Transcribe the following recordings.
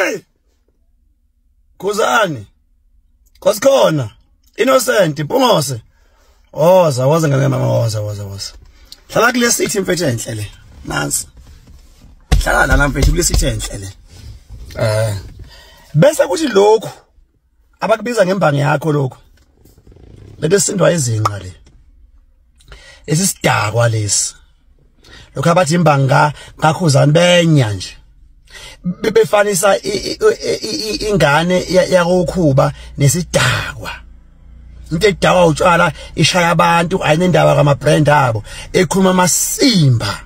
Hey! Khuzani. Khosikhona. Innocent, Mpungose. Woza ngeke mama woza. Hlala kule sithi mfethu enhle le. Nansi. Hlala la mfethu kule sithi enhle le. Bese kuthi lokho abakubiza ngembangi yakho lokho. Lento sindwa izinqa le. Esisidakwa lesi. Lokho abathi imbanga kaKhuzani benya nje. Befanisa ingane yakokhuba nesidakwa. Into edakwa utshwala ishaya abantu ayinendaba kama brand abo ekhuluma amasimba.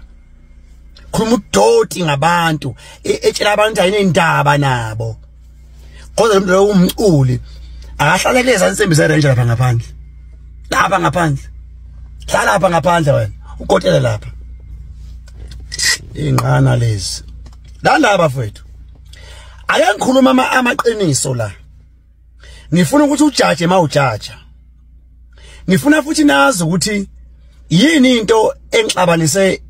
Khuluma udoti ngabantu etshela abantu ayinendaba nabo. Kodwa lo umculi akahlala kulezi insimbi ze-range lapha ngaphandle. Lapha ngaphandle. Hlala lapha ngaphandle wena. Ukotela lapha. Ingqana lezi. Lana bafethu. Ake ngikhuluma amaqiniso la. Ngifuna ukuthi ujaje mawujaja. Ngifuna futhi nazi ukuthi yini into engixabanise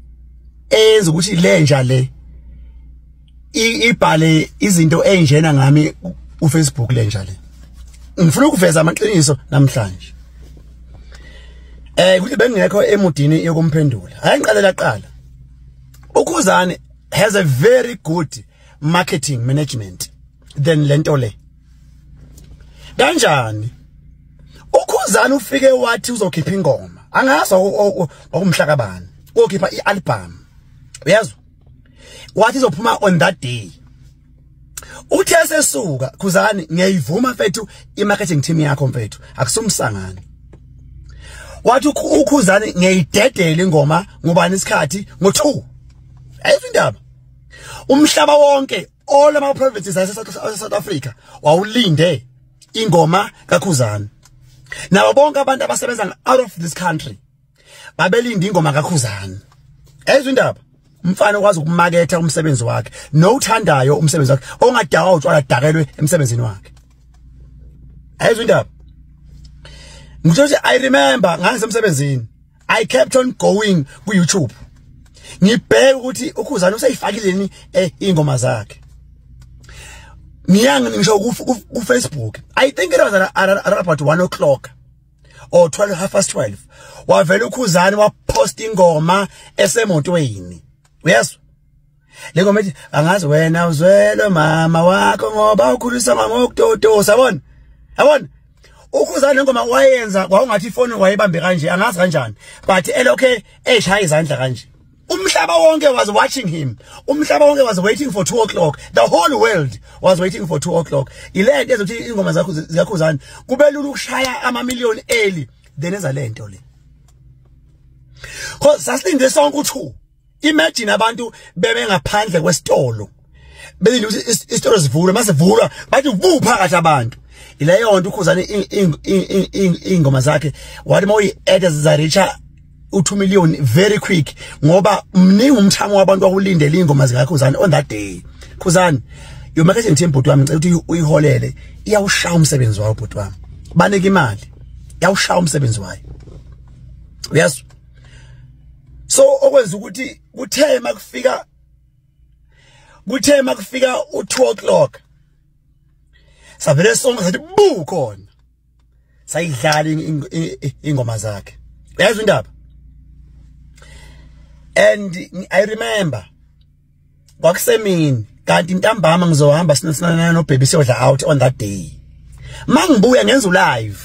enza ukuthi lenja le ibhale izinto enjena ngami uFacebook lenja le. Ngifuna ukuveza amaqiniso namhlanje. Ukuthi bengekho emudini yokumphendula. Ayingiqalela qala. uKhuzani has a very good marketing management than lento le. Kanjani? uKhuzani ufike wathi uzokhipha ingoma. Angazi okumhlakabani. Uzokhipha ialbum. Uyazwa? Wathi izophuma on that day. Uthe sesuka Khuzani ngiyayivuma mfethu imarketing team yakho mfethu akusumsangani. Wathi uKhuzani ngiyayidedela ingoma ngubani isikhathi ngo2. Ayizindaba. Umhlaba wonke all ama provinces South Africa wawulinde ingoma kaKhuzani. Nabo bonke abantu abasebenza out of this country babelinde ingoma kaKhuzani. Ayizindaba. Umfana okwazi ukumaketha umsebenzi wakhe nothandayo umsebenzi wakhe ongadawa utshwala dakelwe emsebenzini wakhe. Ayizindaba. Ngisho I remember ngangisemsebenzini I kept on going ku YouTube. Ngibheka ukuthi uKhuzani usayifakile ingoma zakhe. Ngisho ku Facebook. I think it was about 1 o'clock or 12:30. Wavela uKhuzani wapost ingoma esemotweni. Uyazwa? Lengoma ethi angazi wena uzwelo mama wakho ngoba ukhulisa mama okutotosa yabona? Yabona? uKhuzani ngoma wayenza kwaungathi ifoni wayibambe kanje angazi kanjani but elokhe eshaya izandla kanje. Umhlaba wonke was watching him. Umhlaba wonke was waiting for 2 o'clock. The whole world was waiting for 2 o'clock. Ilento ezothi ingoma zakho zikaKhuzani kubelula ukushaya amamillion early than ezalento le. Cause sasilinde sonke u2. Imagine abantu bebe ngaphandle kwesitolo. Belinde ukuthi isitolo sivulwe masivulwa bathi vuphakathi abantu. Ileyo nto uKhuzani ingoma zakhe wathi moyi edit zarecha u2 million very quick ngoba mningi umthamo wabantu akulindele ingoma zikaKhuzani on that day. Khuzani your marketing team bhuti wami ngicela ukuthi uyiholele iyawushaya umsebenzi wayo bhuti wami. Banike imali iyawushaya umsebenzi wayo. Uyazwa? So okwenza ukuthi kuthe makufika u2 o'clock savele sonke sathi bu khona sayidlala ingoma zakhe. Uyazwa indaba? And I remember kwakusemini kanti intambama ngizohamba sinana no baby siyodla out on that day. Mangibuya ngenza live.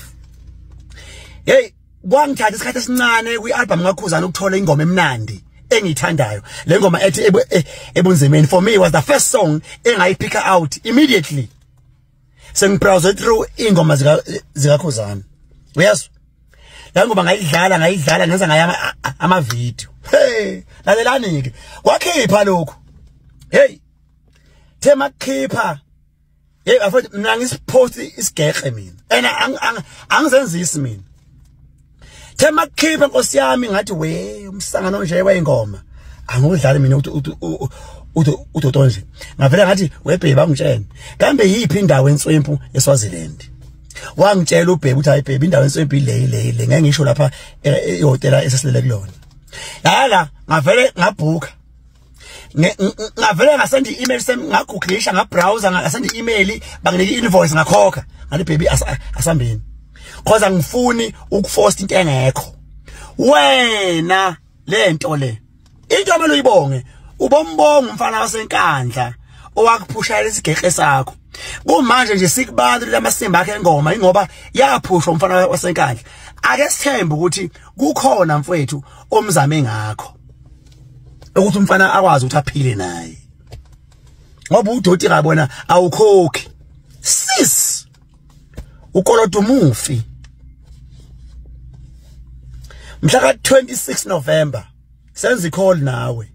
Hey kwangithatha isikhathi esincane kwialbum kaKhuzani ukuthola ingoma emnandi engiyithandayo. Le ngoma ethi ebunzimeni for me was the first song engayipick out immediately. Sengibrowse through ingoma zikaKhuzani. Uyazwa? La ngoma ngayidlala ngenza ngaya ama video. Hey, lalelani ke. Wakhipha lokho. Hey. Thema khipha. Hey, afuthi mina ngisipost isigekhe mina. Angizenzisi mina. Thema khipha Nkosi yami ngathi we umsangano nje wayingoma. Angudlali mina uToto nje. Ngavela ngathi webheba ngitshene. Kambe yipi indawo enswempu eSwaziland? Wangitshela uBhebe ukuthi hayi Bhebe indawo enswempu ile ngeke ngisho lapha ehotela esesilele kulona. Yala ngavele ngabhuka. ngavele ngasenda i-email sami ngagooglisha ngabrowser ngasenda i-email banginike invoice ngakhokha ngathi baby asambeni cause angifuni ukuforce into engekho wena lento le into amele uyibonge ubombonga umfana wasenkandla owakuphushela isigekhe sakho kumanje nje sikubali lamasimba akhe engoma ingoba yaphushwa umfana wasenkandla ake sithembe ukuthi kukhona mfowethu omzame ngakho ukuthi umfana akwazi ukuthi aphile naye ngoba udoti kabona awukhokhi sis ukoloda umufi mhla ka 26 November senza icall nawe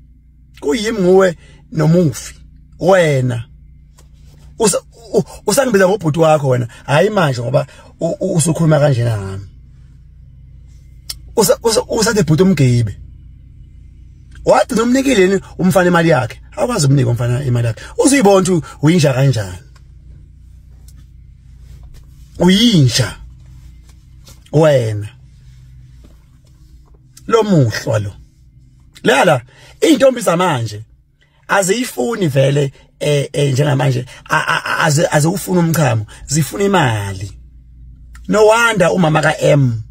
kuyimi nguwe nomufi wena usangibiza ngobhuti wakho wena hayi manje ngoba usukhuluma kanje nami usathe bhuti umgebe wathi nomnikileni umfana imali yakhe akwazi umnika umfana imali yakhe uzuyibona ukuthi uyinja kanjani uyinja wena lo muhlwa lo lala intombi zamanje aziyifuni vele njengamanje azufuna umchamo zifuna imali no wonder umama ka M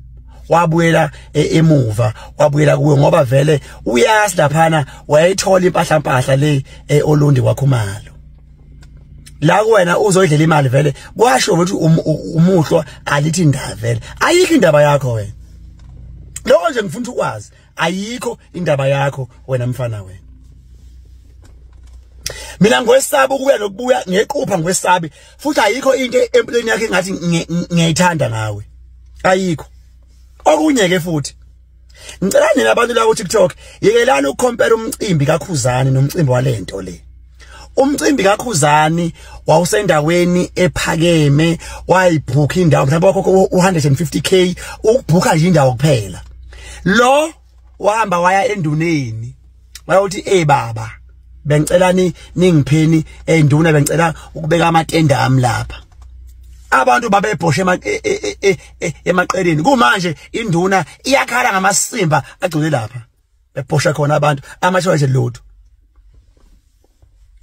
wabuyela emuva wabuyela kuwe ngoba vele uyazi laphana wayithola impahla le olundi kwakhumalo la kuwena uzodlela imali vele kwasho ukuthi umuhlwa alithi indaba vele ayikho indaba yakho wena lokho nje ngifuna ukwazi ayikho indaba yakho wena mfana wena mina ngwesaba ukuya nokubuya ngequpha ngwesabi futhi ayikho into empilweni yakhe ngathi ngiyayithanda ngawe ayikho okunye ke futhi ngicela nina abantu la ku TikTok yekelana ukucompare umcimbi kaKhuzani nomcimbi walento le umcimbi kaKhuzani wawusendaweni ephakeme wayibhuka indawo mhlawumbe wakho 150k ukubhuka nje indawo kuphela lo wahamba waya enduneni wayothi baba bengicela ningipheni enduna bengicela ukubeka amatenda ami lapha abantu babebhoshe emaqeleni kumanje induna iyakhala ngamasimba agcwele lapha bebhosha khona abantu amashoyishe lotho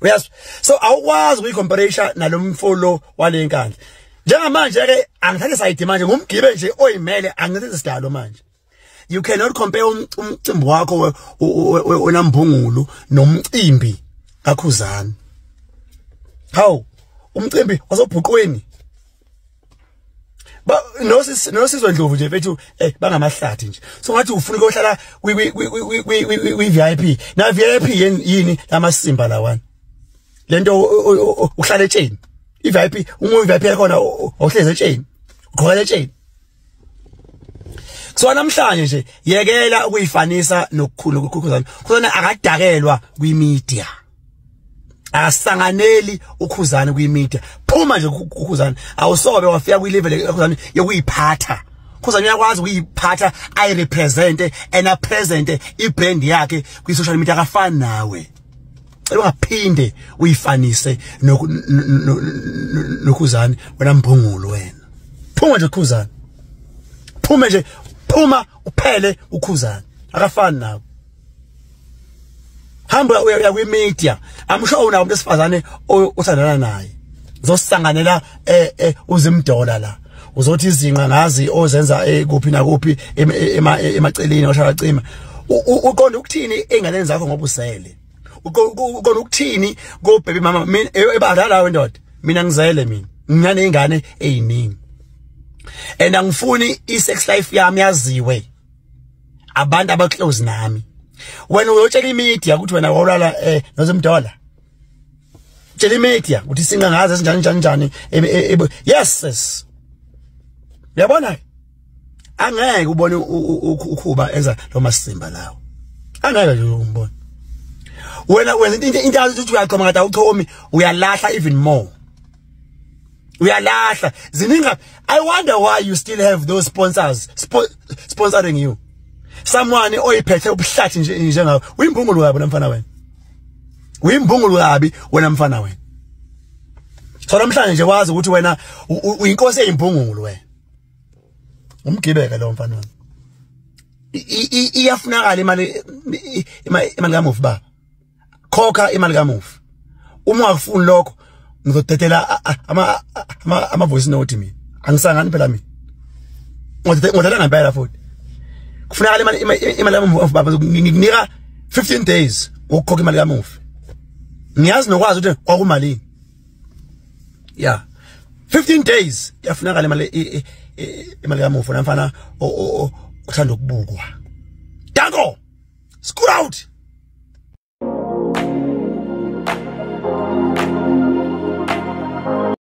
yes so awukwazi ukuyicomparison nalomfolo walenkandla njengamanje ke angithathe side manje ngumgibe nje oyimele angithathe isidalo manje you cannot compare umcimbi wakho onambungulu nomcimbi kaKhuzani how umcimbi wasobhuqweni ba nosizwe Ndlovu nje bethu bangamahlathi nje so ngathi ufuna ukuhlala kwi VIP na VIP yini lamasimba lawana lento uhlala etsheni iVIP VIP yakhona ohleze etsheni ukhona etsheni so namhlanje nje yekela ukuyifanisa nokukhulu kuKhuzani khona akadakelwa kwimedia asanganeli uKhuzani kwimedia phuma nje uKhuzani awusobe wafika kwilevel eKhuzani yokuyiphatha Khuzani uyakwazi ukuyiphatha I represent and a present ibrand yakhe kwi social media akafani nawe ungaphinde uyifanise noKhuzani wena mbungulu wena phuma nje uKhuzani phuma nje phuma uphele uKhuzani akafani nawe hamba uya kwi media I'm sure una umuntu esifazane othandana naye uzosisanganela uzimdola la uzothi izinqa ngazi ozenza kuphi na kuphi emaceleni oshaqacima uqonda ukuthini enganeni zakho ngoba usele uqonda ukuthini go baby mama mina ebadala wendoda mina ngizele mina ngane ingane eyiningi and angifuni isex life yami yaziwe abantu abaclose nami wena uyotshela imedia ukuthi wena wawulala nozimdola tshela imedia ukuthi singa ngazi sinjani yes yabona angeke ubone ukhuba enza lo masimba lawo angeke nje umbone wena into ukuthi uyaqhoma ngathi awuchomi uyalahla even more uyalahla zininga I wonder why you still have those sponsors sponsoring you someone oyiphethe ubuhlathi nje ngawe uyimbungulu kabi namfana wena uyimbungulu kabi wena mfana wena so namhlanje nje wazi ukuthi wena uyinkosi eyimbungulu wena umgibeke lo mfana wami iyafunakala imali kamufi baba khokha imali kamufi. Uma ungakufuni lokho ngizodedela ama voice note mina. Angisangani phela mina. Ngidedela ngempela futhi. Kufuneka imali kamufi baba ngikunika 15 days ukukhokha imali kamufi. Ngiyazi nokwazi ukuthi kwakumalini. Yeah. 15 days yafuneka imali kamufi namfana uthanda ukubukwa. Danko. Scoot out.